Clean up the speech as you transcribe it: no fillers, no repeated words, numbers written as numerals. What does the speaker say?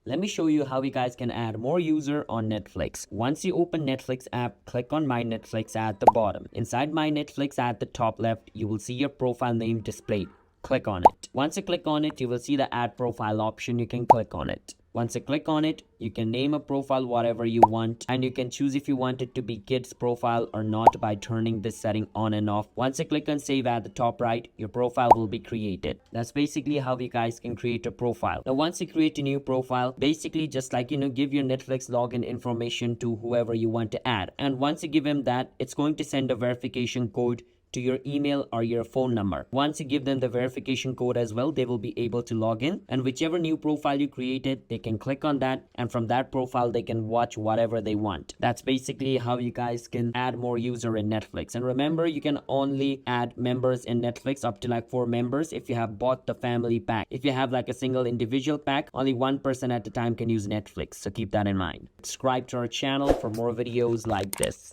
Let me show you how you guys can add more user on Netflix. Once you open Netflix app, click on My Netflix at the bottom. Inside My Netflix at the top left, you will see your profile name displayed. Click on it. Once you click on it, you will see the add profile option. You can click on it. Once you click on it, you can name a profile whatever you want, and you can choose if you want it to be kids profile or not by turning this setting on and off. Once you click on save at the top right, your profile will be created. That's basically how you guys can create a profile. Now once you create a new profile, basically just like give your Netflix login information to whoever you want to add, and once you give him that, it's going to send a verification code to your email or your phone number. Once you give them the verification code as well, they will be able to log in, and whichever new profile you created, they can click on that, and from that profile they can watch whatever they want. That's basically how you guys can add more user in Netflix. And remember, you can only add members in Netflix up to like 4 members if you have bought the family pack. If you have like a single individual pack, only one person at a time can use Netflix, so keep that in mind. Subscribe to our channel for more videos like this.